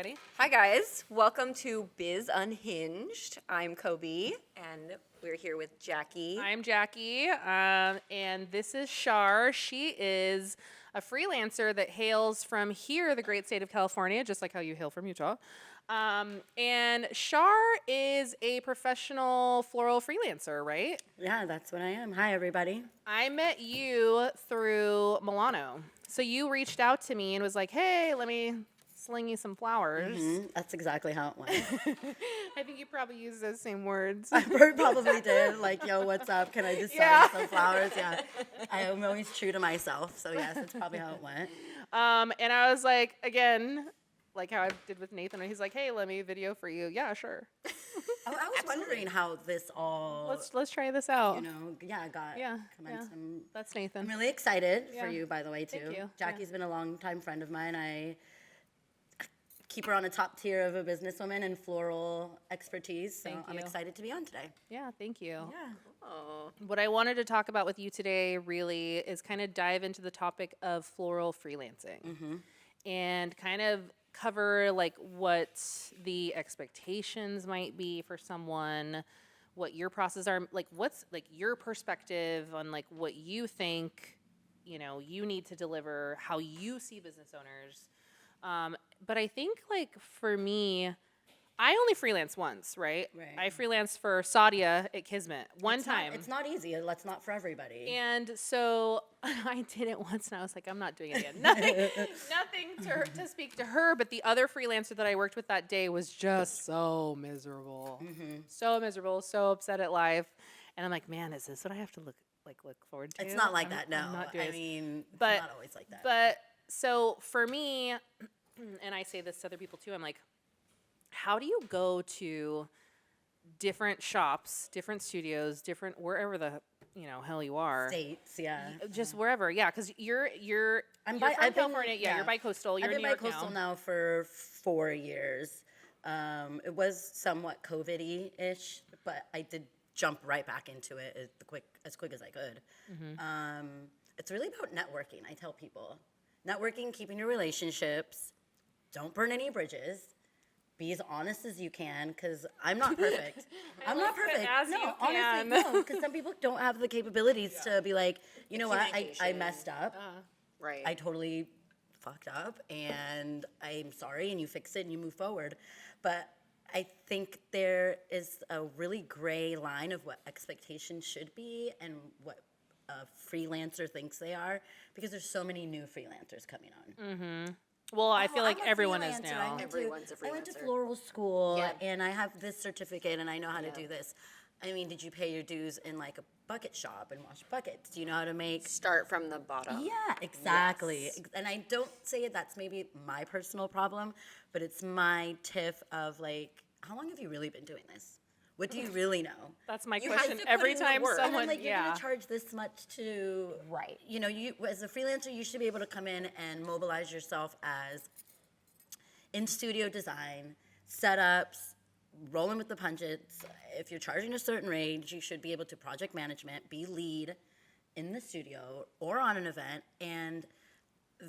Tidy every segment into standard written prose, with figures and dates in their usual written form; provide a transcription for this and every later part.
ready? Hi guys, welcome to Biz Unhinged. I'm Kobe, and we're here with Jackie. I'm Jackie, and this is Char. She is a freelancer that hails from here, the great state of California, just like how you hail from Utah. And Char is a professional floral freelancer, right? Yeah, that's what I am. Hi, everybody. I met you through Milano. So you reached out to me and was like, hey, let me sling you some flowers. That's exactly how it went. I think you probably used those same words. I probably did. Like, yo, what's up? Can I just sell you some flowers? Yeah. I am always true to myself. So, yes, that's probably how it went. And I was like, again, like how I did with Nathan. He's like, hey, let me video for you. Yeah, sure. I was wondering how this all, Let's try this out. got momentum. That's Nathan. I'm really excited Yeah. for you, by the way, too. Thank you. Jackie's been a longtime friend of mine. I keep her on a top tier of a businesswoman and floral expertise. So Thank I'm you. excited to be on today. Yeah, thank you. Yeah. Oh, What I wanted to talk about with you today really is kind of dive into the topic of floral freelancing and kind of cover like what the expectations might be for someone, what your process are, like what's like your perspective on like what you think, you need to deliver, how you see business owners. But I think like for me, I only freelance once, right? Right. I freelanced for Sadia at Kismet one time. It's not easy. That's not for everybody. And so I did it once, and I was like, I'm not doing it again. Nothing to speak to her, but the other freelancer that I worked with that day was just so miserable, so upset at life. And I'm like, man, is this what I have to look forward to? It's not like that, no. I'm not doing I this. mean, it's But- not always like that. But so for me, and I say this to other people too, I'm like, how do you go to different shops, different studios, different wherever the hell you are, States, yeah. just wherever, yeah, because you're I've from been- California, yeah, you're yeah. bi-coastal, you're I've in been New York bi-coastal now. now for 4 years. It was somewhat COVID-y-ish, but I did jump right back into it as quick as I could. It's really about networking, I tell people. Networking, keeping your relationships, don't burn any bridges. Be as honest as you can, because I'm not perfect. I'm not perfect. as No, you honestly, can. no, because some people don't have the capabilities to be like, you know what, I Communication. messed up. right. I totally fucked up, and I'm sorry, and you fix it and you move forward. But I think there is a really gray line of what expectations should be and what a freelancer thinks they are, because there's so many new freelancers coming on. Well, I feel like I'm a everyone is freelancer. now. Everyone's a I went to freelancer. floral school, Yeah. and I have this certificate, and I know how to do this. I mean, did you pay your dues in like a bucket shop and wash buckets? Do you know how to make? Start from the bottom. Yeah, exactly. Yes. And I don't say that's maybe my personal problem, but it's my tiff of like, how long have you really been doing this? What do you really know? That's my You have question to put every in the time work. And someone, I'm like, you're yeah. gonna charge this much to, Right. you as a freelancer, you should be able to come in and mobilize yourself as in-studio design, setups, rolling with the punches. If you're charging a certain range, you should be able to project management, be lead in the studio or on an event. And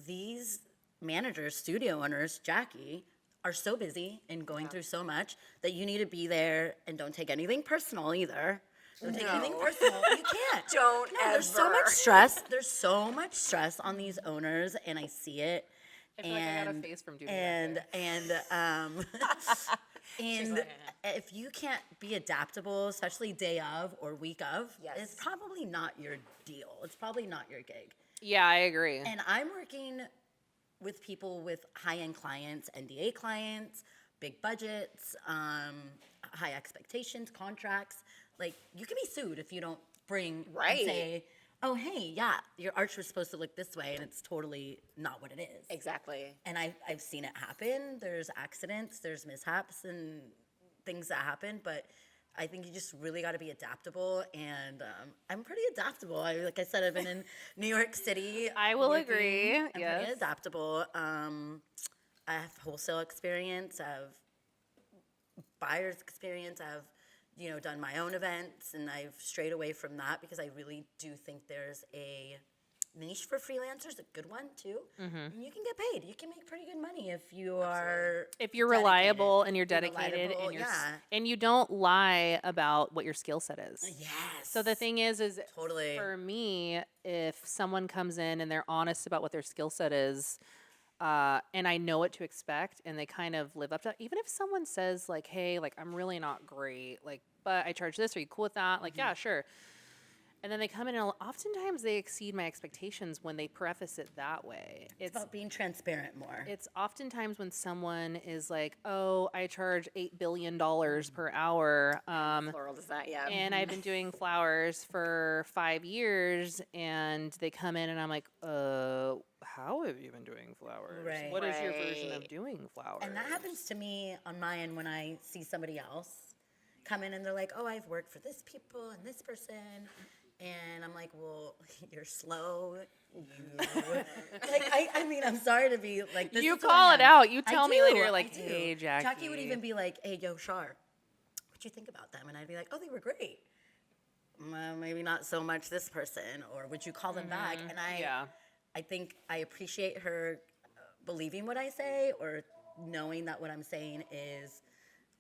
these managers, studio owners, Jackie, are so busy and going through so much that you need to be there, and don't take anything personal either. Don't take anything No. personal. You can't. Don't No, there's so ever. much stress. There's so much stress on these owners, and I see it. I feel like I got a face from doing that. And if you can't be adaptable, especially day of or week of, Yes. it's probably not your deal. It's probably not your gig. Yeah, I agree. And I'm working with people with high-end clients, NDA clients, big budgets, high expectations, contracts. Like, you can be sued if you don't bring Right. and say, oh, hey, yeah, your arch was supposed to look this way, and it's totally not what it is. Exactly. And I've seen it happen. There's accidents, there's mishaps and things that happen, but I think you just really got to be adaptable, and I'm pretty adaptable. Like I said, I've been in New York City. I will working. agree, I'm yes. pretty adaptable. I have wholesale experience. I have buyer's experience. I've done my own events, and I've strayed away from that because I really do think there's a niche for freelancers, a good one too. And you can get paid. You can make pretty good money if you are If you're dedicated. reliable and you're If you're dedicated reliable, and yeah. and you don't lie about what your skill set is. Yes. So the thing is Totally. for me, if someone comes in and they're honest about what their skill set is, and I know what to expect, and they kind of live up to that. Even if someone says like, "Hey, like I'm really not great, like, but I charge this. Are you cool with that?" Like, yeah, sure. And then they come in, and oftentimes they exceed my expectations when they preface it that way. It's about being transparent more. It's oftentimes when someone is like, "Oh, I charge $8 billion per hour, Floral does that, yeah. and I've been doing flowers for 5 years," and they come in, and I'm like, how have you been doing flowers? Right. What is your version of Right. doing flowers?" And that happens to me on my end when I see somebody else come in and they're like, "Oh, I've worked for this people and this person." And I'm like, "Well, you're slow. I mean, I'm sorry to be like this. You is who call I it am. out. You I tell me do, later, I like, do. "Hey, Jackie." Jackie would even be like, "Hey, yo, Char, what'd you think about them?" And I'd be like, "Oh, they were great. Well, maybe not so much this person, or would you call them back?" And I think I appreciate her believing what I say or knowing that what I'm saying is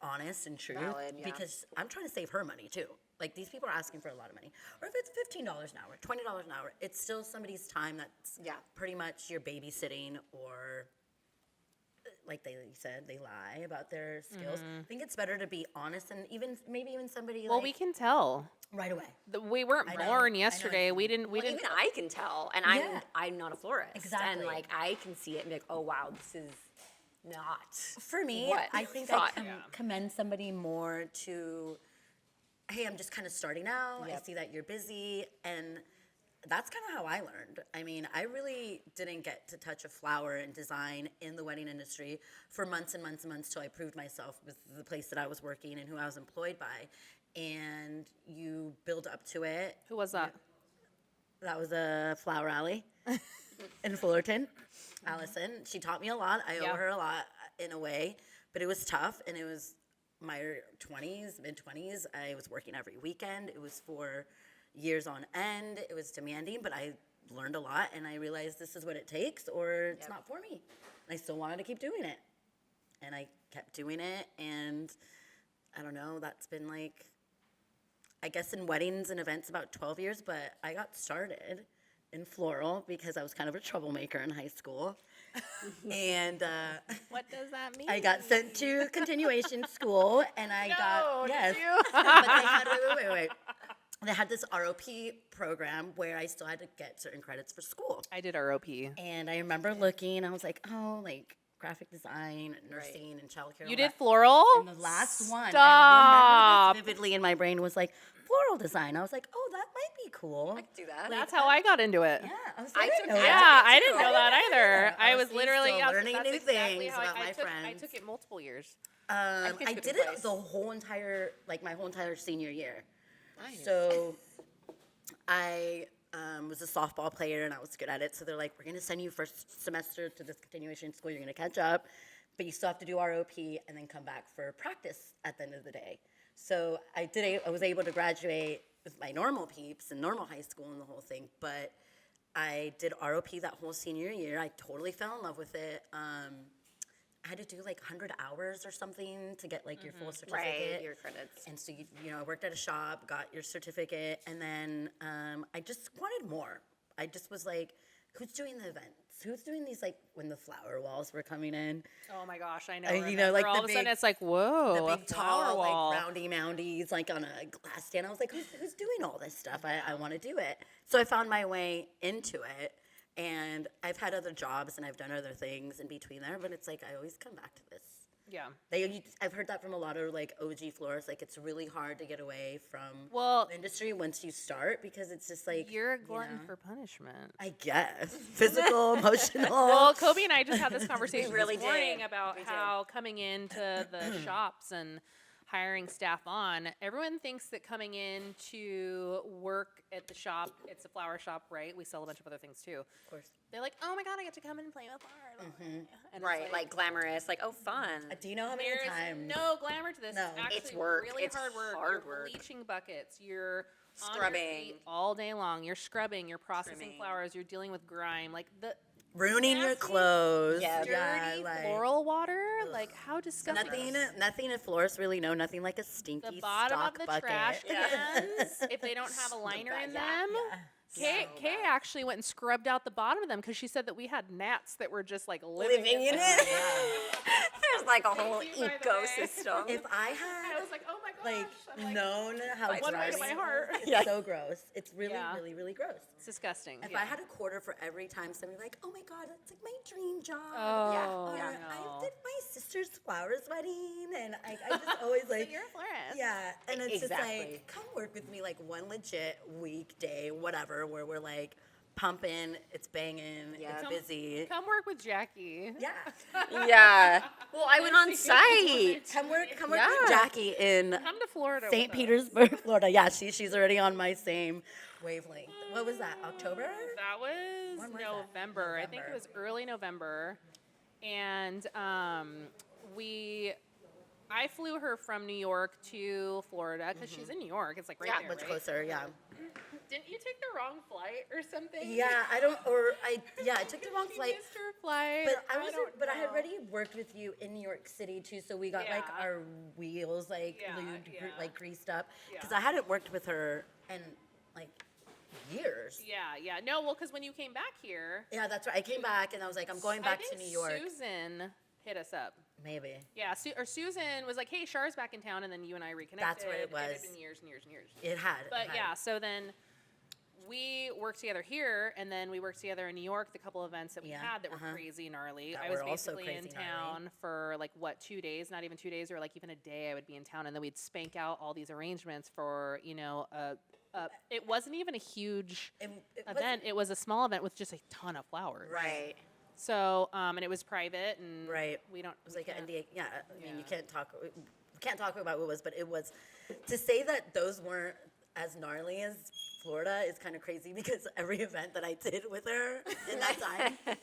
honest and true. Valid, yeah. Because I'm trying to save her money too. Like these people are asking for a lot of money. Or if it's $15 an hour, $20 an hour, it's still somebody's time that's pretty much you're babysitting or like they said, they lie about their skills. I think it's better to be honest and maybe even somebody Well, like we can tell. right away. We weren't know, born I know yesterday. We it's- didn't. We Well, didn't. even I can tell, and Yeah. I'm not a florist. Exactly. And like I can see it and be like, oh wow, this is not. For me, what I think thought. I commend somebody more to, hey, I'm just kind of starting out. I Yep. see that you're busy. And that's kind of how I learned. I mean, I really didn't get to touch a flower and design in the wedding industry for months and months and months till I proved myself with the place that I was working and who I was employed by. And you build up to it. Who was that? That was a Flower Alley in Fullerton. Allison, she taught me a lot. I Yeah. owe her a lot in a way, but it was tough. And it was my 20s, mid-20s. I was working every weekend. It was for years on end. It was demanding, but I learned a lot. And I realized this is what it takes or it's not for me. And I still wanted to keep doing it. And I kept doing it. And I don't know, that's been like, I guess in weddings and events about 12 years, but I got started in floral because I was kind of a troublemaker in high school. And What does that mean? I got sent to continuation school and I got, did yes. you? But they had, wait. They had this ROP program where I still had to get certain credits for school. I did ROP. And I remember looking, I was like, oh, like graphic design, nursing, and childcare. You did floral? And the last one, I Stop. remember this vividly in my brain, was like floral design. I was like, oh, that might be cool. I could do that. That's how I got into it. Yeah, I was I like, took- know I that. Yeah, I too. didn't know that either. I was see, literally still learning that's new exactly things how about my I friends. took it multiple years. I good did advice. it the whole entire, like my whole entire senior year. Nice. So I was a softball player and I was good at it. So they're like, we're going to send you first semester to this continuation school. You're going to catch up, but you still have to do ROP and then come back for practice at the end of the day. So I was able to graduate with my normal peeps and normal high school and the whole thing. But I did ROP that whole senior year. I totally fell in love with it. I had to do like 100 hours or something to get like your full certificate. Right, your credits. And so, you know, I worked at a shop, got your certificate, and then I just wanted more. I just was like, who's doing the events? Who's doing these, like, when the flower walls were coming in? Oh my gosh, I know. You know, like all the of a sudden big- it's like, whoa, The a big, flower tall, wall. like, roundy moundies, like, on a glass stand. I was like, who's doing all this stuff? I want to do it. So I found my way into it, and I've had other jobs, and I've done other things in between there, but it's like I always come back to this. Yeah. I've heard that from a lot of like OG florists. Like it's really hard to get away from Well, the industry once you start because it's just like you're a glutton for punishment. I guess physical, emotional. Well, Kobe and I just had this conversation really this morning did. about We did. how coming into the shops and hiring staff on, everyone thinks that coming in to work at the shop, it's a flower shop, right? We sell a bunch of other things too. Of course. They're like, oh my God, I get to come in and play with flowers. And it's Right, like glamorous, like, oh, fun. Do you know how many there's times? no glamour to this. No. It's actually It's work. really It's hard work. hard You're work. bleaching buckets. You're on your Scrubbing. feet all day long. You're scrubbing, you're processing Trimming. flowers, you're dealing with grime, like the Ruining your nasty, clothes. Yeah. dirty like floral water. Like how disgusting. nothing a florist really know. Nothing like a stinky The bottom stock of the bucket. trash cans, if they don't have a liner in them. Kay actually went and scrubbed out the bottom of them because she said that we had gnats that were just like living Living in them. it. There's like a whole you, by the way. ecosystem. If I I had was like, oh my gosh. like I'm like, known how One way to gross my heart. it's Yeah. so gross. It's really, Yeah. really, really gross. it's disgusting. If yeah. I had a quarter for every time somebody like, oh my god, that's like my dream job. Oh, Or yeah. I did my sister's flowers wedding, and I just always So like, you're a florist. yeah, and it's just Exactly. like, come work with me like one legit weekday, whatever, where we're like pumping, it's banging, Yeah. it's Come- busy. Come work with Jackie. Yeah, Yeah. Well, I went on site. come work with Yeah. Jackie in Come to Florida. St. with us. Petersburg, Florida. Yeah, she's already on my same wavelength. What was that? October? That was When was that? November. I think it November. was early November. And I flew her from New York to Florida because she's in New York. It's like right Yeah, there, Much right? closer, yeah. Didn't you take the wrong flight or something? Yeah, I took the wrong You flight. missed her flight. But I had know. already worked with you in New York City too, so we got like Yeah. our wheels like Yeah, lubed, yeah. like greased up. Because Yeah. I hadn't worked with her in like years. Yeah. No, well, because when you came back here, Yeah, that's right. I came back and I was like, I'm going I back think to New York. Susan hit us up. Maybe. Yeah, Susan was like, "Hey, Char's back in town," and then you and I reconnected. That's what it It had was. been years and years and years. It had. it But had. yeah, so then we worked together here, and then we worked together in New York. The couple events that we Yeah, had that were crazy gnarly. That I was were also basically in crazy gnarly. town for like 2 days? Not even 2 days, or like even a day. I would be in town, and then we'd spank out all these arrangements for it wasn't even a huge It event. It was a small event with just a ton of flowers. Right. So and it was private, and Right. we don't. It was we like an can't- NDA. Yeah, I mean, Yeah. you can't talk. We can't talk about what it was, but it was. To say that those weren't as gnarly as Florida is kind of crazy because every event that I did with her in that time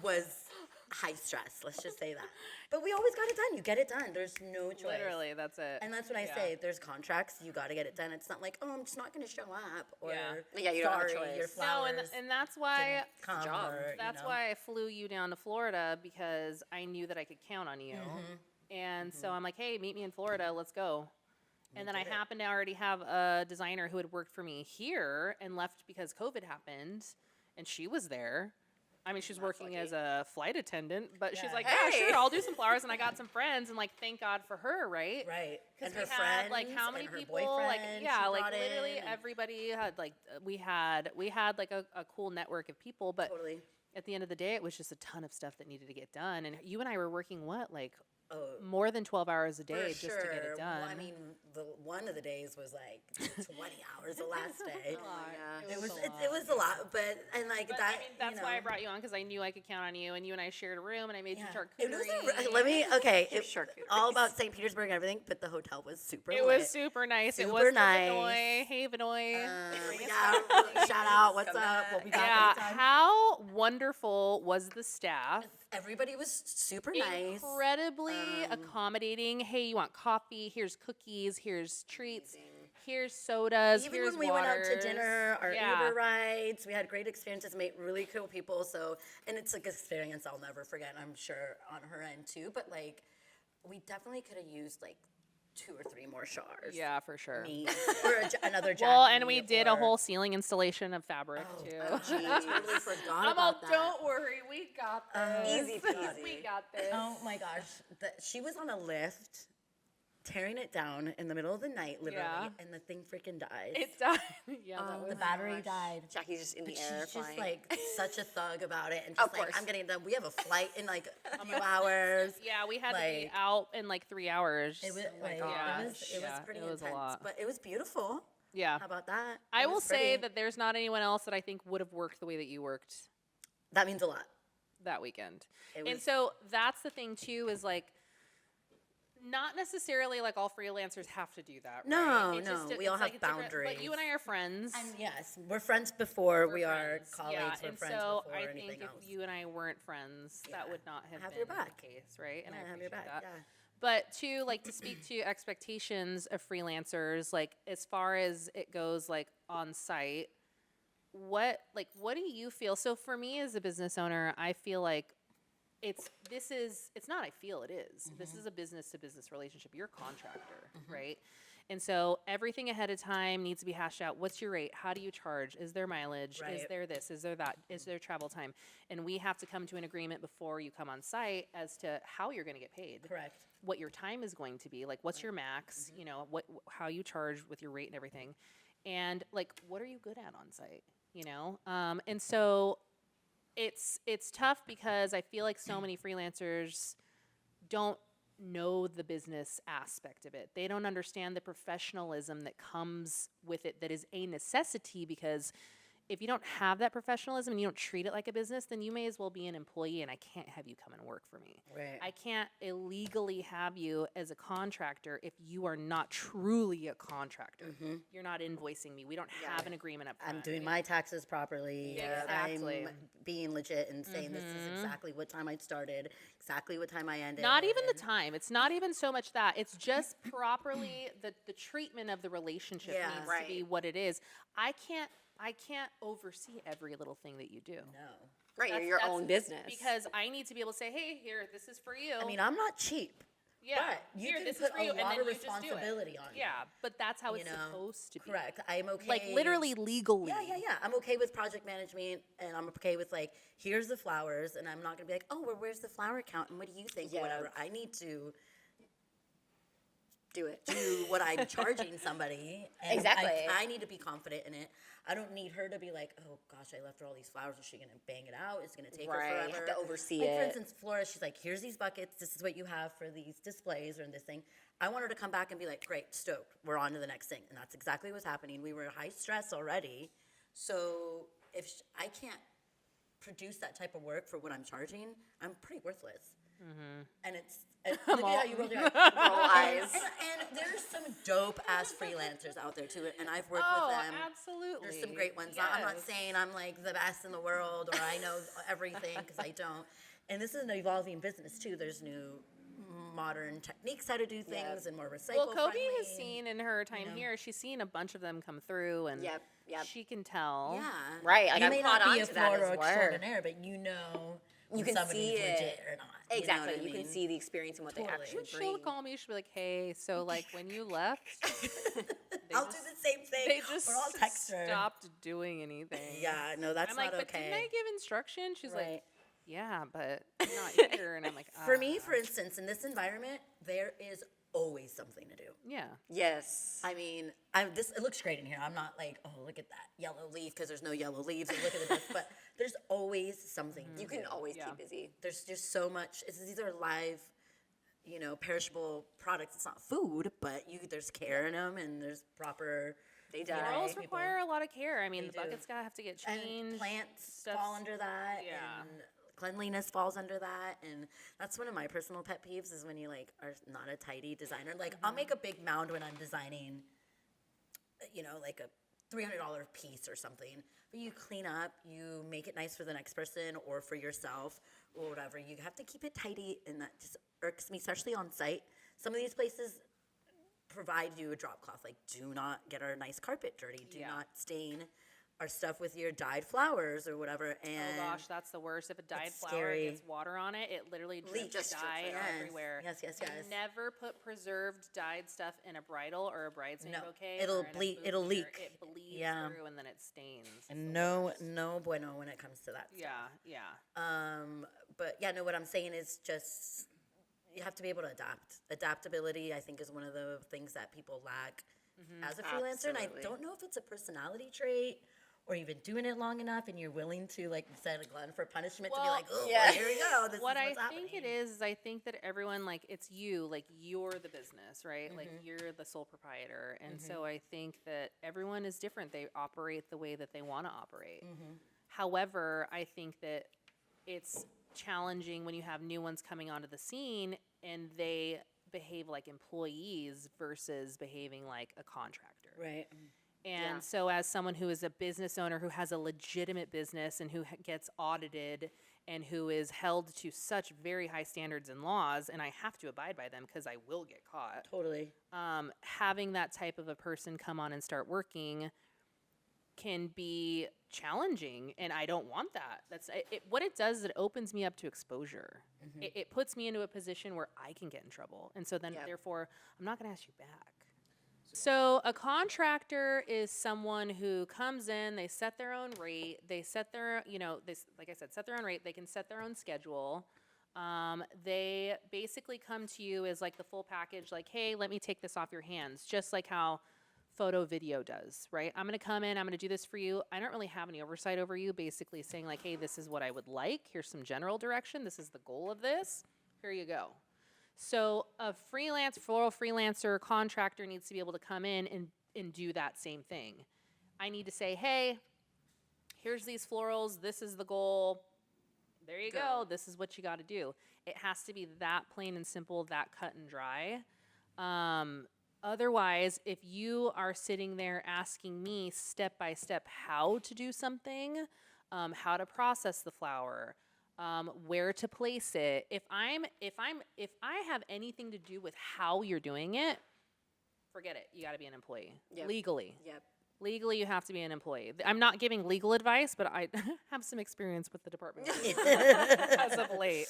was high stress. Let's just say that. But we always got it done. You get it done. There's no choice. Literally, that's it. And that's what I Yeah. say. There's contracts. You got to get it done. It's not like, oh, I'm just not going to show up. Or, Yeah, you don't have a sorry, your choice. No, flowers and that's why didn't come. job. Or, you That's know. why I flew you down to Florida, because I knew that I could count on you. And so I'm like, hey, meet me in Florida. Let's go. And then I did it. happened to already have a designer who had worked for me here and left because COVID happened, and she was there. I mean, she's working as a flight attendant, but she's Yeah. like, Hey. yeah, sure, I'll do some flowers. And I got some friends, and like, thank God for her, right? Right. And We her had, friends. like, how many and her people? Like, boyfriend yeah, she like brought literally in, and- everybody had like we had like a cool network of people, but Totally. at the end of the day, it was just a ton of stuff that needed to get done. And you and I were working like Oh, more than 12 hours a for day just to get sure. it done. Well, I mean, one of the days was like 20 hours the last day. yeah. It was a it, lot. it was a lot, but and like But, that. I mean, that's you know, why I brought you on, because I knew I could count on you, and you and I shared a room, and I made yeah. you It was charcuterie. let me okay. It, charcuterie. all about St. Petersburg and everything, but the hotel was super. It lit. was super nice. it Super was the nice. Vinoy. Hey, Vinoy. Yeah, shout out. What's Come up? back. We'll be back Yeah, anytime. how wonderful was the staff? Everybody was super nice. Incredibly accommodating. Hey, you want coffee? Here's cookies. Here's treats. Here's sodas. Even here's when we went out to waters. dinner, our Yeah. Uber rides, we had great experiences, met really cool people. So, and it's like an experience I'll never forget. I'm sure on her end too. But like, we definitely could have used like 2 or 3 more Chars. Yeah, for sure. Me or another Jackie. Well, and we did a or- whole ceiling installation of fabric too. Gee, I totally forgot I'm all, about that. don't worry, we got this. Easy peasy. We got this. Oh my gosh, she was on a lift, tearing it down in the middle of the night, literally, Yeah. and the thing freaking died. It died. Yeah, that the was. battery died. Jackie's just in the But air she's just flying. like such a thug about it, and Of just like, course. I'm getting done. We have a flight in like a few hours. Yeah, we had to be like- out in like 3 hours. It was, like, gosh. it was Yeah, pretty it was a intense, lot. but it was beautiful. Yeah. How about that? I It will was say pretty. that there's not anyone else that I think would have worked the way that you worked that means a lot. that weekend. It And was- so that's the thing too, is like, not necessarily like all freelancers have to do that. No, right? no, Just, we all it's have it's different, But boundaries. you and I are friends. And yes, we're friends before we are friends. colleagues. Yeah, we're and friends so before I anything think else. if you and I weren't friends, that Yeah. would not have Have been your back. the case, right? And Yeah, I have your appreciate back, that. yeah. But to like to speak to expectations of freelancers, like as far as it goes, like on site, what do you feel? So for me as a business owner, I feel like it's not I feel it is. This is a business to business relationship. You're a contractor, right? And so everything ahead of time needs to be hashed out. What's your rate? How do you charge? Is there mileage? Is Right. there this? Is there that? Is there travel time? And we have to come to an agreement before you come on site as to how you're going to get paid. Correct. What your time is going to be. Like what's your max, you know, how you charge with your rate and everything. And like what are you good at on site, you know? And so it's tough because I feel like so many freelancers don't know the business aspect of it. They don't understand the professionalism that comes with it that is a necessity, because if you don't have that professionalism and you don't treat it like a business, then you may as well be an employee and I can't have you come and work for me. Right. I can't illegally have you as a contractor if you are not truly a contractor. You're not invoicing me. We don't have an agreement up front. I'm doing my taxes properly. Yeah, exactly. I'm being legit and saying this is exactly what time I started, exactly what time I ended. Not even the time. It's not even so much that. It's just properly the treatment of the relationship Yeah. needs Right. to be what it is. I can't oversee every little thing that you do. No. Right, you're your own business. Because I need to be able to say, hey, here, this is for you. I mean, I'm not cheap. yeah, but you here, can this put is for you, a and lot then of you just do it. responsibility on you. Yeah, but that's how You it's know? supposed to be. Correct. I'm okay. Like literally legally. Yeah. I'm okay with project management, and I'm okay with like, here's the flowers, and I'm not gonna be like, oh, well, where's the flower count, and what do you think, or whatever. I need to do it. do what I'm charging somebody. And Exactly. I need to be confident in it. I don't need her to be like, oh gosh, I left her all these flowers. Is she gonna bang it out? It's gonna take Right, her you forever. have to oversee like, for it. instance, Flora, she's like, here's these buckets. This is what you have for these displays or in this thing. I want her to come back and be like, great, stoked. We're on to the next thing. And that's exactly what's happening. We were high stress already. So if I can't produce that type of work for what I'm charging, I'm pretty worthless. And it's look at how you roll your eyes. Roll eyes. And there's some dope ass freelancers out there too, and I've worked Oh, with them. absolutely. There's some great ones. I'm not Yes. saying I'm like the best in the world or I know everything, because I don't. And this is an evolving business too. There's new modern techniques how to do things and more recycle Well, Kobe friendly. has seen in her time here, she's seen a bunch of them come through, and Yep. she can tell. Yeah. Right, like you I'm may caught not be on a to that as Florida well. extraordinaire, but you know when can somebody's see it. legit or not. You know Exactly. what I You can mean? see the experience and what Totally. they actually She'll bring. call me. She'll be like, "Hey, so like when you left, I'll do the same thing. they just Or I'll text her. stopped doing anything." Yeah, no, that's I'm like, not "But okay. didn't I give instruction?" She's like, Right. "Yeah, but I'm not here." And I'm like, For me, for instance, in this environment, there is always something to do. yeah, Yes. I mean, it looks great in here. I'm not like, oh, look at that yellow leaf, because there's no yellow leaves, and look at the dust. But there's always something to You do. can always Yeah. keep busy. There's just so much. These are live, perishable products. It's not food, but there's care in them, and there's proper. They you die. know, Florals people- require a lot of care. I mean, They the do. buckets gotta have to get And changed. plants stuff's- fall under that, Yeah. and cleanliness falls under that, and that's one of my personal pet peeves is when you like are not a tidy designer. Like I'll make a big mound when I'm designing, like a $300 piece or something, but you clean up, you make it nice for the next person or for yourself or whatever. You have to keep it tidy, and that just irks me, especially on site. Some of these places provide you a drop cloth. Like, do not get our nice carpet dirty. Do Yeah. not stain our stuff with your dyed flowers or whatever. Oh And gosh, that's the worst. If a dyed It's flower scary. gets water on it, it literally drips Just drips dye right out. everywhere. Yes, yes, And yes. never put preserved dyed stuff in a bridal or a bridesmaid No, bouquet. it'll or in a bleed- it'll bouquet. leak. It bleeds Yeah. through and then it stains. It's and the no worst. bueno when it comes to that stuff. Yeah. But yeah, no, what I'm saying is just you have to be able to adapt. Adaptability, I think, is one of the things that people lack as a freelancer. And I Absolutely. don't know if it's a personality trait or you've been doing it long enough and you're willing to, like you said, a glutton for punishment to be Well, like, oh, yeah. here we go. This What is I what's think happening. it is I think that everyone, like, it's you, like, you're the business, right? Like, you're the sole proprietor. And so I think that everyone is different. They operate the way that they want to operate. However, I think that it's challenging when you have new ones coming onto the scene and they behave like employees versus behaving like a contractor. Right. And Yeah. so, as someone who is a business owner who has a legitimate business and who gets audited and who is held to such very high standards and laws, and I have to abide by them because I will get caught. Totally. Having that type of a person come on and start working can be challenging, and I don't want that. What it does is it opens me up to exposure. It puts me into a position where I can get in trouble, and so then therefore I'm not going to ask you back. So a contractor is someone who comes in, they set their own rate, they set their, like I said, set their own rate, they can set their own schedule. They basically come to you as like the full package, like, hey, let me take this off your hands, just like how photo video does, right? I'm going to come in, I'm going to do this for you. I don't really have any oversight over you, basically saying like, hey, this is what I would like. Here's some general direction. This is the goal of this. Here you go. So a floral freelancer contractor needs to be able to come in and do that same thing. I need to say, hey, here's these florals. This is the goal. There you go. This is what you got to do. It has to be that plain and simple, that cut and dry. Otherwise, if you are sitting there asking me step by step how to do something, how to process the flower, where to place it. If I have anything to do with how you're doing it, forget it. You got to be an employee legally. Yep. Legally, you have to be an employee. I'm not giving legal advice, but I have some experience with the department as of late,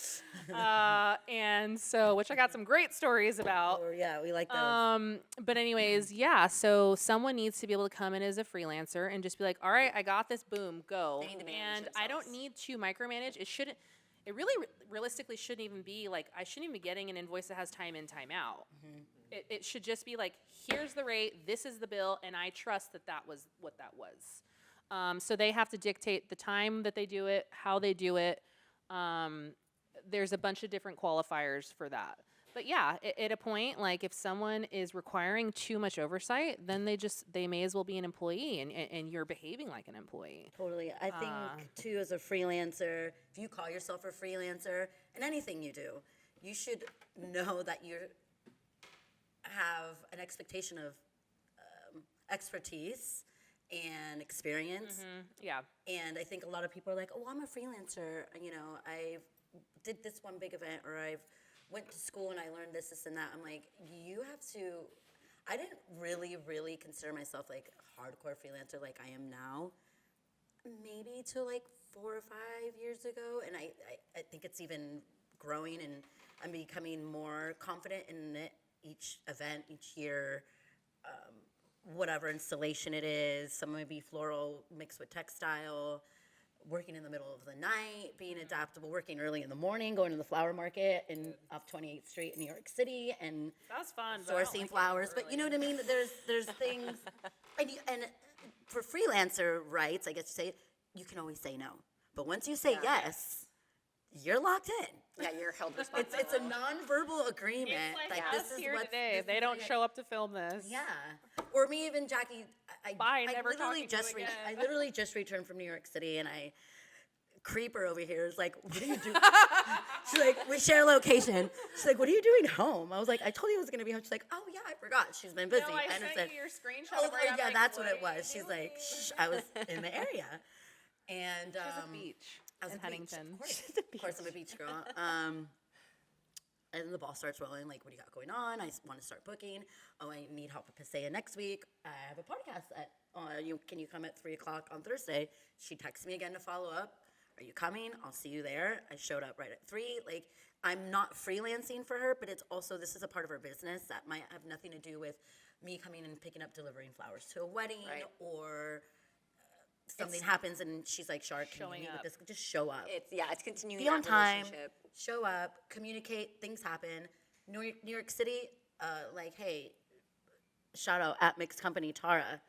and so which I got some great stories about. Oh, yeah, we like those. But anyways, yeah. So someone needs to be able to come in as a freelancer and just be like, all right, I got this. Boom, go. They need to manage And I don't need to micromanage. It shouldn't. It really, realistically, shouldn't even be like I shouldn't even be getting an invoice that has time in, time out. It should just be like, here's the rate, this is the bill, and I trust that that was what that was. So they have to dictate the time that they do it, how they do it. There's a bunch of different qualifiers for that. But yeah, at a point, like if someone is requiring too much oversight, then they may as well be an employee, and you're behaving like an employee. Totally. I think, too, as a freelancer, if you call yourself a freelancer, in anything you do, you should know that you have an expectation of expertise and experience. Yeah. And I think a lot of people are like, oh, I'm a freelancer. I did this one big event, or I've went to school and I learned this, and that. I'm like, you have to. I didn't really consider myself like a hardcore freelancer like I am now. Maybe till like 4 or 5 years ago, and I think it's even growing, and I'm becoming more confident in it each event, each year, whatever installation it is. Some may be floral mixed with textile, working in the middle of the night, being adaptable, working early in the morning, going to the flower market off 28th Street in New York City, and That's fun. But I don't sourcing like flowers. But you know what I mean? There's things, and for freelancer rights, I guess you say, you can always say no. But once you say yes, you're locked in. Yeah, you're held responsible. It's a nonverbal agreement. Like this is here what today. They don't show up to film this. Yeah. Or me, even Jackie. Bye, I never literally talking to you just again. I literally just returned from New York City, and Creeper over here is like, what are you doing? She's like, we share location. She's like, what are you doing home? I was like, I told you I was going to be home. She's like, oh, yeah, I forgot. She's been busy. No, I and sent you your screenshot. oh, of her, and I'm yeah, like, that's what it are you was. She's like, doing? shh, I was in the area. And She's a beach I was in at the beach, Huntington. Of course, I'm a beach girl. And then the ball starts rolling, like, what do you got going on? I want to start booking. Oh, I need help at Paseo next week. I have a podcast can you come at 3 o'clock on Thursday? She texts me again to follow up. Are you coming? I'll see you there. I showed up right at 3. Like, I'm not freelancing for her, but it's also, this is a part of her business that might have nothing to do with me coming and picking up, delivering flowers to a wedding, or something happens and she's like, Char, can you meet with this? Just show up. It's continuing Be on that time, relationship. show up, communicate, things happen. New York City, like, hey, shout out at Mixed Company Tara.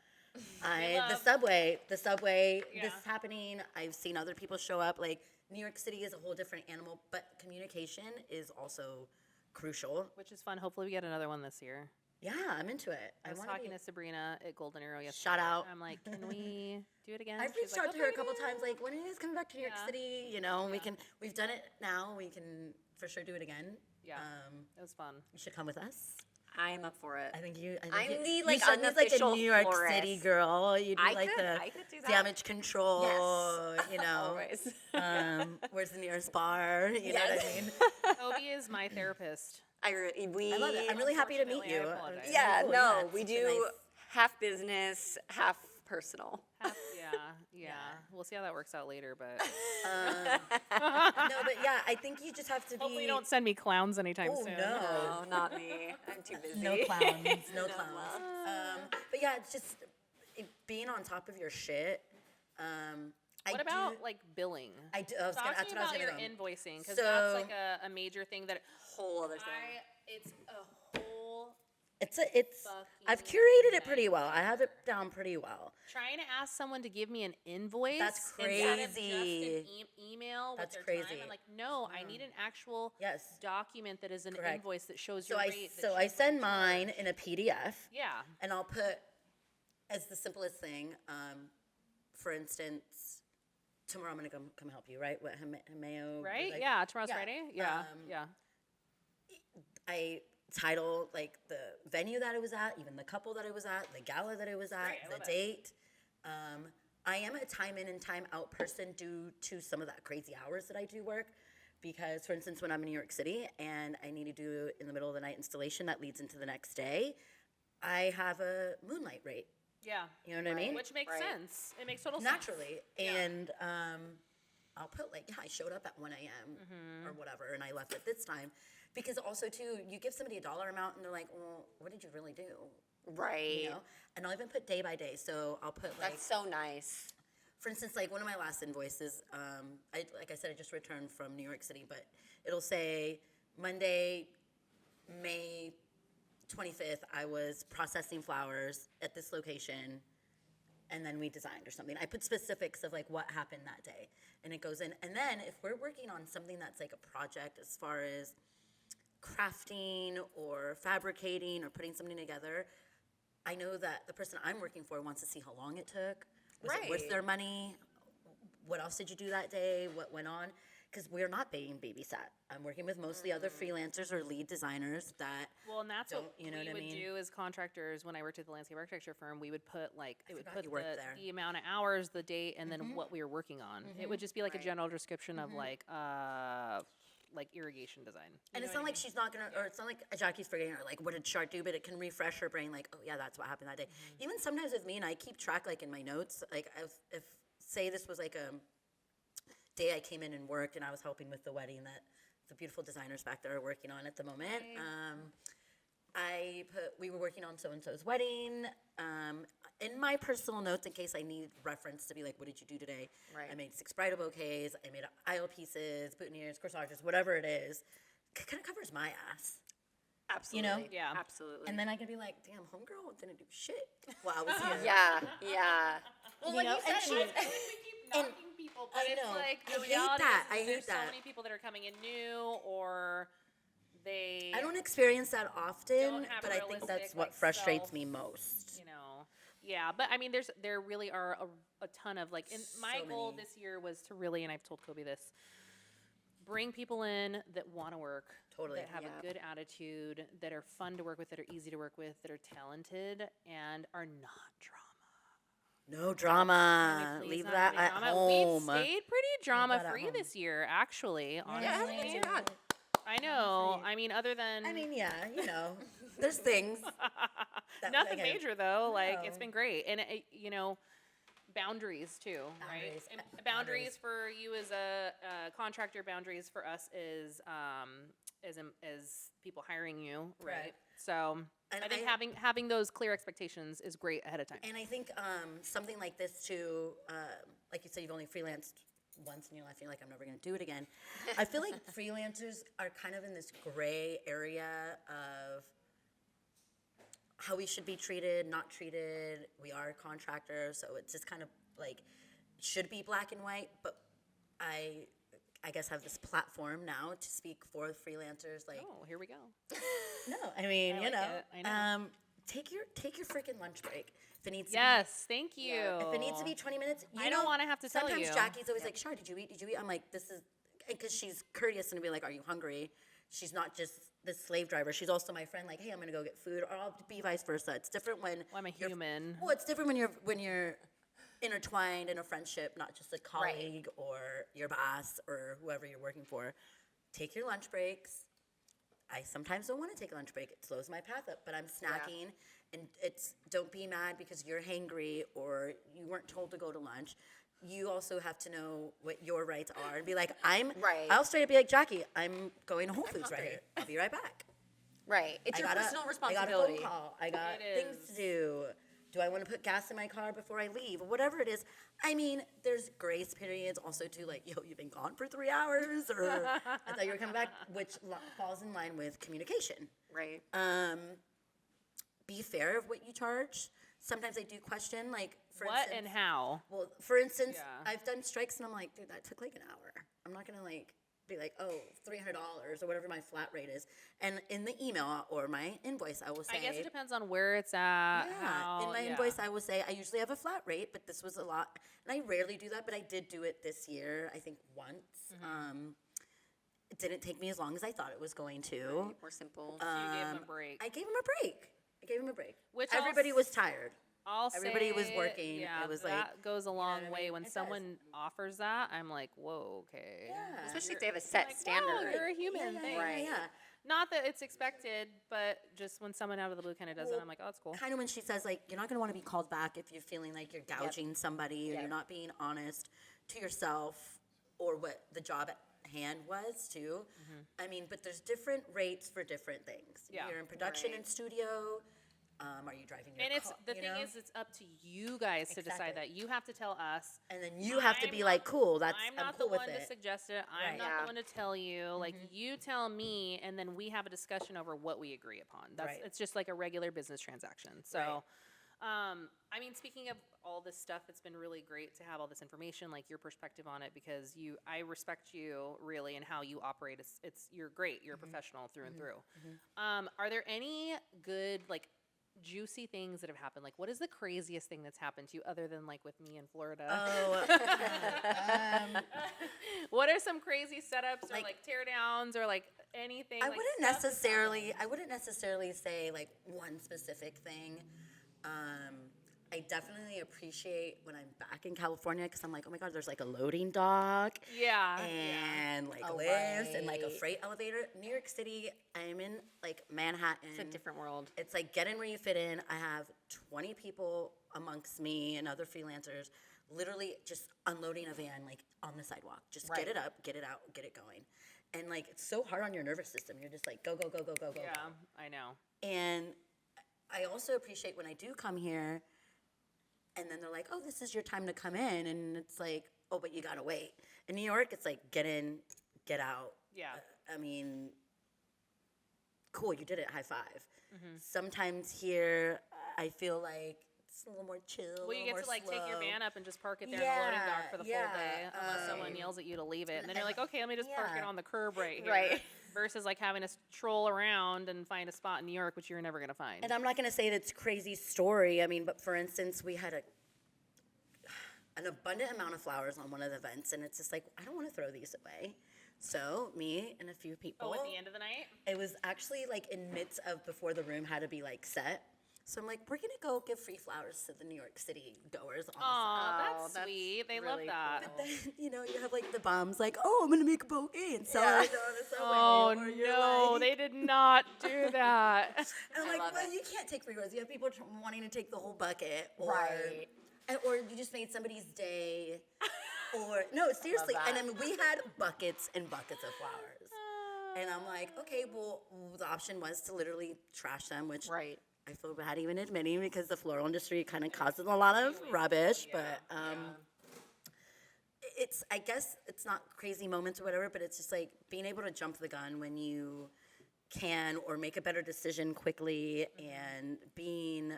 The subway, this is happening. I've seen other people show up. Like, New York City is a whole different animal, but communication is also crucial. Which is fun. Hopefully we get another one this year. Yeah, I'm into it. I was talking to Sabrina at Golden Arrow yesterday. Shout out. I'm like, can we do it again? I've She's reached like, out to her a "Okay, couple dude." times, like, when are you guys coming back to New York City? You know, we've done it now. We can for sure do it again. Yeah, it was fun. You should come with us. I'm up for it. I think I'm you, the, you like, should be like a unofficial New York florist. City girl. You do I like could- the I could do that. damage control. Yes. You know, Always. where's the nearest bar? You know what I mean? Kobe is my therapist. I I love it. I'm really happy to meet Unfortunately, you. I apologize. It's Yeah, really cool. no, it's we such a do nice- half business, half personal. Yeah. We'll see how that works out later, but No, but yeah, I think you just have to be. hopefully don't send me clowns anytime Oh soon. no. No, not me. I'm too busy. No clowns, no clowns. But yeah, it's just being on top of your shit. What about like billing? I do. Talk to me That's what I was about gonna your go. invoicing because So- that's like a major thing that Whole other thing. it's a whole It's I've fucking curated it pretty well. I have it down pretty well. trying to ask someone to give me an invoice. That's instead of just crazy. an email That's with their time. crazy. I'm like, no, I need an actual Yes. document that is an Correct. invoice that shows So your I rate. that so I shows send what you mine charge. in a PDF, Yeah. and I'll put as the simplest thing. For instance, tomorrow I'm gonna come help you, right? What Hameo? Right? like- yeah. Tomorrow's yeah, Friday. Yeah. um, yeah. I title like the venue that I was at, even the couple that I was at, the gala that I was at, Great, I the love it. date. I am a time in and time out person due to some of that crazy hours that I do work. Because, for instance, when I'm in New York City and I need to do in the middle of the night installation that leads into the next day, I have a moonlight rate. Yeah. You know what I mean? Which makes Right. sense. It makes total sense. Naturally. And I'll put like, yeah, I showed up at 1 a.m. Mm-hmm. or whatever, and I left at this time. Because also, too, you give somebody a dollar amount, and they're like, well, what did you really do? Right. You know? And I'll even put day by day. So I'll put like, That's so nice. for instance, like one of my last invoices, like I said, I just returned from New York City, but it'll say Monday, May 25th, I was processing flowers at this location, and then we designed or something. I put specifics of like what happened that day, and it goes in. And then if we're working on something that's like a project as far as crafting or fabricating or putting something together, I know that the person I'm working for wants to see how long it took. Was it worth Right. their money? What else did you do that day? What went on? Because we're not being babysat. I'm working with mostly other freelancers or lead designers that Well, and that's what Don't- you know we what I would mean? do as contractors. When I worked at the landscape architecture firm, we would put like it would forgot put you worked there. the amount of hours, the date, and then what we were working on. It would just be like a Right. general description of like irrigation design. You and know it's what not I like mean? she's not gonna, or it's not like Jackie's forgetting, or like what did Char do, but it can refresh her brain, like, oh yeah, that's what happened that day. Even sometimes with me, and I keep track like in my notes, like if say this was like a day I came in and worked, and I was helping with the wedding that the beautiful designers back there are working on at the moment. I put we were working on so and so's wedding. In my personal notes, in case I need reference to be like, what did you do today? Right. I made 6 bridal bouquets. I made aisle pieces, boutonnieres, corsages, whatever it is. Kind of covers my ass. Absolutely. Yeah. Absolutely. And then I could be like, damn, homegirl didn't do shit while I was here. yeah. Yeah. Well, You like know, you and said, she- it was- We keep knocking people, but I it's know. like I the hate reality that. is I hate there's that. so many people that are coming in new or they I don't experience that often, Don't have but I think that's realistic, what like, frustrates self- me most. you know. Yeah, but I mean there really are a ton of like and my So goal many. this year was to really, and I've told Kobe this, bring people in that want to work, Totally. that have Yeah. a good attitude, that are fun to work with, that are easy to work with, that are talented and are not drama. No drama. Please Leave not that any at drama. home. We've stayed pretty drama that at free home. this year, actually. Yeah, Honestly, it hasn't been too bad. I know. I mean, other than I mean, yeah, you know, there's things. that- nothing again, major though. Like it's No. been great, and you know, boundaries too, right? Boundaries. And Boundaries. boundaries for you as a contractor. Boundaries for us is as people hiring you, right? Right. So And I think I- having those clear expectations is great ahead of time. And I think something like this too, like you said, you've only freelanced once in your life, and you're like, I'm never going to do it again. I feel like freelancers are kind of in this gray area of how we should be treated, not treated. We are contractors, so it's just kind of like should be black and white. But I guess have this platform now to speak for freelancers. Like, Oh, here we go. no, I mean, I you like know, it. I know. take your freaking lunch break if it needs. Yes, thank you. Yeah. If it needs to be 20 minutes, you I don't know, wanna have to tell Sometimes you. Jackie's always like, Char, did you eat? Did you eat? I'm like, this is, because she's courteous and to be like, are you hungry? She's not just, this slave driver. She's also my friend. Like, hey, I'm gonna go get food, or I'll be vice versa. It's different when I'm a human. Well, it's different when you're intertwined in a friendship, not just a colleague or your boss or whoever you're working for. Take your lunch breaks. I sometimes don't want to take a lunch break. It slows my path up, but I'm snacking, and don't be mad because you're hangry or you weren't told to go to lunch. You also have to know what your rights are and be like, I'll straight up be like, Jackie, I'm going to Whole Foods right here. I'll be right back. Right. It's your personal responsibility. I got a phone call. I got things to do. Do I want to put gas in my car before I leave? Whatever it is. I mean, there's grace periods also too, like, yo, you've been gone for 3 hours, or I thought you were coming back, which falls in line with communication. Right. Be fair of what you charge. Sometimes I do question, like, for What instance, and how? Well, for instance, Yeah. I've done strikes and I'm like, dude, that took like an hour. I'm not gonna like be like, oh, $300 or whatever my flat rate is. And in the email or my invoice, I will say, I guess it depends on where it's at. in my invoice, I will say I usually have a flat rate, but this was a lot, and I rarely do that, but I did do it this year, I think once. It didn't take me as long as I thought it was going to. More simple. So you gave them a break. I gave him a break. Which everybody was tired. I'll Everybody was say, working. Yeah, It was that like, goes a long what I way. mean? When It does. someone offers that, I'm like, whoa, okay. Yeah. Especially if they have a set Like, standard. wow, you're a human. Yeah, Thanks. Right. Yeah. Not that it's expected, but just when someone out of the blue kind of does it, I'm like, oh, that's cool. Kind of when she says, like, you're not going to want to be called back if you're feeling like you're gouging somebody or you're not being honest to yourself or what the job at hand was, too. I mean, but there's different rates for different things. Yeah. You're in production and studio. Are you driving your And it's car? the thing is, it's up to you guys to decide Exactly. that. You have to tell us. And then you have to I'm be not- like, cool, I'm not cool the with one to it. suggest it. I'm Right. not Yeah. the one to tell you. Like you tell me, and then we have a discussion over what we agree upon. That's Right. it's just like a regular business transaction. So, I mean, speaking of all this stuff, it's been really great to have all this information, like your perspective on it, because I respect you really and how you operate. You're great. You're a professional through and through. Are there any good juicy things that have happened? Like, what is the craziest thing that's happened to you other than like with me in Florida? What are some crazy setups or like teardowns or like anything? I like, wouldn't stuff that's necessarily say like one specific thing. I definitely appreciate when I'm back in California because I'm like, oh my God, there's like a loading dock. Yeah. And like lifts and like a freight elevator. New York City, I'm in like Manhattan. It's a different world. It's like get in where you fit in. I have 20 people amongst me and other freelancers literally just unloading a van like on the sidewalk. Just get it up, get it out, get it going. And like it's so hard on your nervous system. You're just like go, go, go, go, go, go. Yeah, go. I know. And I also appreciate when I do come here and then they're like, oh, this is your time to come in. And it's like, oh, but you got to wait. In New York, it's like get in, get out. Yeah. I mean, cool, you did it, high five. Sometimes here, I feel like it's a little more chill. Well, you get to like take your van up and just park it there in Yeah, the loading dock for the full yeah, day, unless someone yells at you to leave it. And then you're like, okay, let me just park it Yeah. on the curb right here. Right. Versus like having to troll around and find a spot in New York, which you're never gonna find. And I'm not going to say that's crazy story. I mean, but for instance, we had an abundant amount of flowers on one of the events, and it's just like, I don't want to throw these away. So me and a few people. Oh, at the end of the night? It was actually like in midst of before the room had to be like set. So I'm like, we're gonna go give free flowers to the New York City goers on the side. Aw, that's that's sweet. They love really that. cool. Then, you know, you have like the bums like, oh, I'm gonna make a bouquet and sell it on the subway. Oh Or you're no, like- they did not do that. And I'm like, love well, it. you can't take free roses. You have people wanting to take the whole bucket, or Right. or you just made somebody's day, or no, seriously. that. And I mean, we had buckets and buckets of flowers, and I'm like, okay, well, the option was to literally trash them, which Right. I feel bad even admitting because the floral industry kind of causes a lot of rubbish, but it's, I guess it's not crazy moments or whatever, but it's just like being able to jump the gun when you can or make a better decision quickly and being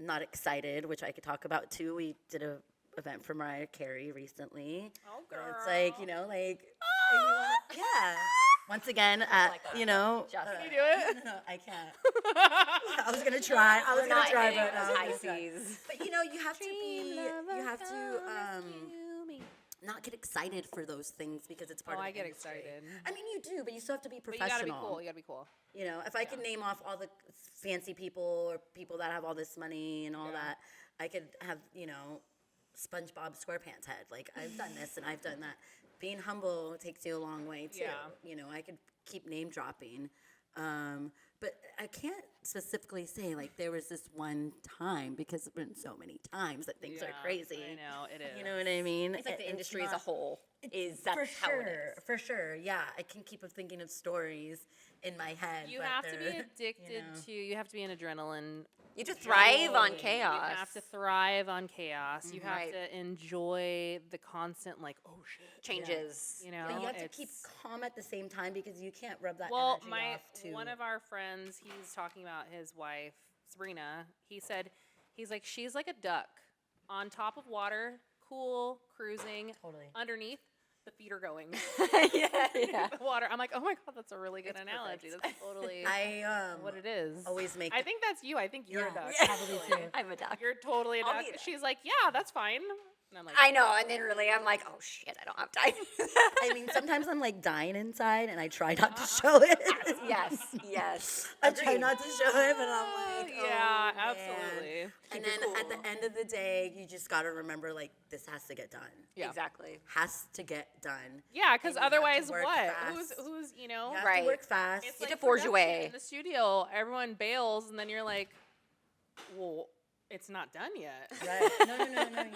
not excited, which I could talk about too. We did a event for Mariah Carey recently. Oh, where it's like, you know, like, Ah! yeah. Once again, at, you know. Just Can you do it? No, I can't. I was gonna try. I was We're gonna not try, hitting but those no, high I'm gonna try. seas. But you know, you have to be. You have to. not get excited for those things because it's part Oh, of the I get industry. excited. I mean, you do, but you still have to be But you professional. gotta be cool. You gotta be cool. You know, if I could name off all the fancy people or people that have all this money and all that, I could have, you know, SpongeBob SquarePants head. Like, I've done this and I've done that. Being humble takes you a long way, too. Yeah. You know, I could keep name dropping. But I can't specifically say, like, there was this one time because there's been so many times that things are crazy. I know, it is. You know what I mean? It's like the It's industry as a not- whole is for that's how it is. For sure, yeah. I can keep thinking of stories in my head. You but have to be they're, addicted to, you have to be an adrenaline. You just thrive on Totally. chaos. You have to thrive on chaos. You have Right. to enjoy the constant, like, oh shit. Changes. You know, But you have to keep it's- calm at the same time because you can't rub that Well, energy off to. one of our friends, he's talking about his wife, Sabrina. He said, he's like, she's like a duck on top of water, cool, cruising. Totally. Underneath, the feet are going. yeah. The water. I'm like, oh my god, that's a really good analogy. That's totally I what it is. always make. I think that's you. I think you're a duck. probably too. I'm a duck. You're totally a I'll duck. be a duck. She's like, yeah, that's fine. And I'm like, I know, and then really I'm like, oh shit, I don't have time. I mean, sometimes I'm like dying inside, and I try not to show it. yes, yes. I try not to show it, but I'm like, yeah, oh, man. absolutely. And Keep then it at the end of the day, you just got to remember, like, this has to get done. Yeah. Exactly. Has to get done. Yeah, because And you have to otherwise, work what? fast. Who's you know? You have Right. to work fast. It's You have like to forge your production. way. In the studio, everyone bails, and then you're like, well, it's not done yet. Right. No, yeah.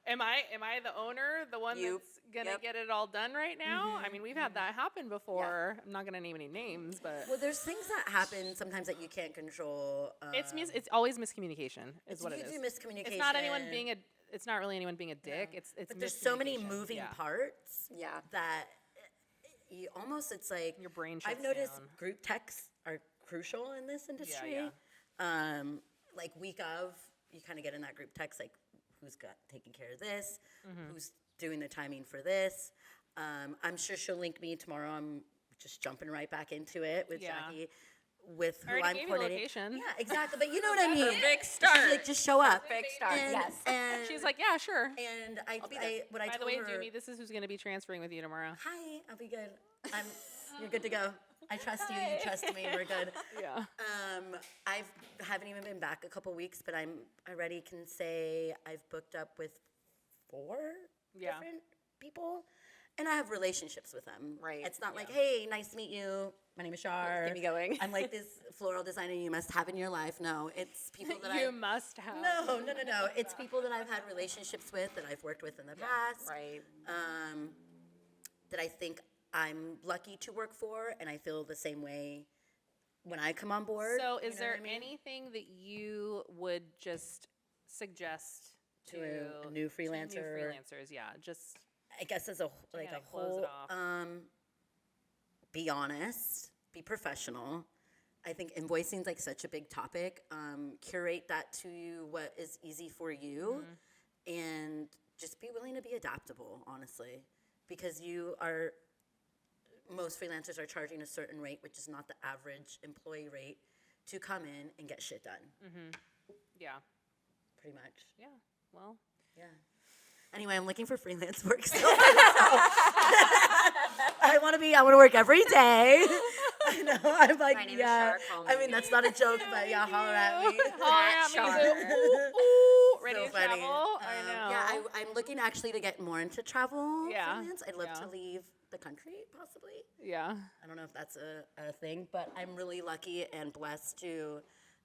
Am I the owner, the one You. that's gonna Yep. get it all done right now? I mean, we've had that happen before. I'm not gonna name any names, but Well, there's things that happen sometimes that you can't control. it's always miscommunication. Is what it you is. do miscommunication. It's not anyone being a. It's not really anyone being a dick. It's But there's so many miscommunication. moving Yeah. parts Yeah. that you almost, it's like Your brain I've shuts noticed down. group texts are crucial in this industry. yeah. Like week of, you kind of get in that group text, like who's got taking care of this, Mm-hmm. who's doing the timing for this. I'm sure she'll link me tomorrow. I'm just jumping right back into it with Yeah. Jackie, with I who already I'm gave you the coordinating. location. Yeah, exactly. But you know what I mean. Perfect She's start. like, just show up. Perfect start. And, Yes. And She's like, yeah, sure. and be there. what I By the told way, her. Doomy, this is who's gonna be transferring with you tomorrow. Hi, I'll be good. You're good to go. I trust you. You trust me. We're good. Yeah. I haven't even been back a couple weeks, but I already can say I've booked up with 4 Yeah. different people, and I have relationships with them. Right. It's not like, hey, nice to meet you. My name is Char. Get me going. I'm like this floral designer you must have in your life. No, it's people that You I. must have. No. It's people that I've had relationships with, that I've worked with in the past. Right. That I think I'm lucky to work for, and I feel the same way when I come on board. So, you is know there what I mean? anything that you would just suggest To a new freelancer? To new freelancers, yeah. Just I guess as a like kinda a close whole, it off. be honest, be professional. I think invoicing is like such a big topic. Curate that to you what is easy for you, and just be willing to be adaptable. Honestly, because most freelancers are charging a certain rate, which is not the average employee rate, to come in and get shit done. yeah, Pretty much. yeah. Well, Yeah. Anyway, I'm looking for freelance work still. I want to work every day. I know. I'm like, My name is yeah. Char, call I me. mean, that's not a joke, but yeah, holler at me. holler at me, Char. boo. Ooh, ready So to funny. travel? I know. Yeah, I'm looking actually to get more into travel Yeah. freelance. I'd love Yeah. to leave the country, possibly. yeah. I don't know if that's a thing, but I'm really lucky and blessed to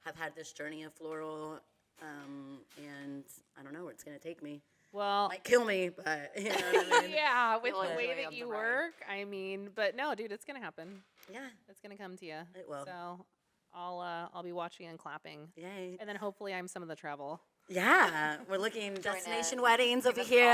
have had this journey of floral, and I don't know where it's going to take me. Well, Might kill me, but you know what I mean? yeah, with You'll the way enjoy that the you ride. work, I mean, but no, dude, it's gonna happen. Yeah. It's gonna come to you. It will. So, I'll be watching and clapping, Yay. and then hopefully I'm some of the travel. Yeah, we're looking destination us. weddings over us a here.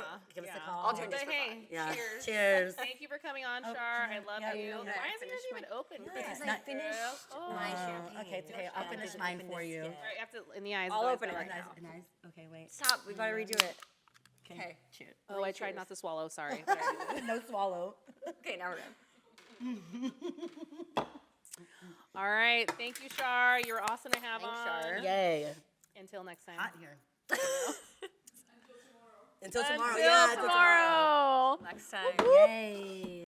call. Give us a Yeah. call. I'll join But this for hey, fun. Yeah. cheers. Cheers. Thank you for coming on, Char. I love yeah, you. yeah, Why yeah. isn't yours even open? It's I not finished Oh. my Oh, champagne. okay, it's okay. I'll finish mine for you. All right, you have to in the eyes. I'll the eyes, open the it eyes. right now. Nice. Okay, wait. Stop. We gotta redo it. Okay. Cheers. Oh, I tried not to swallow. Sorry. But I did. No swallow. Okay, now we're done. All right. Thank you, Char. You're awesome to have Thanks, on. Char. Yay. Until next time. Hot here. Until tomorrow. Until Yeah, until tomorrow. tomorrow. Next time. Yay.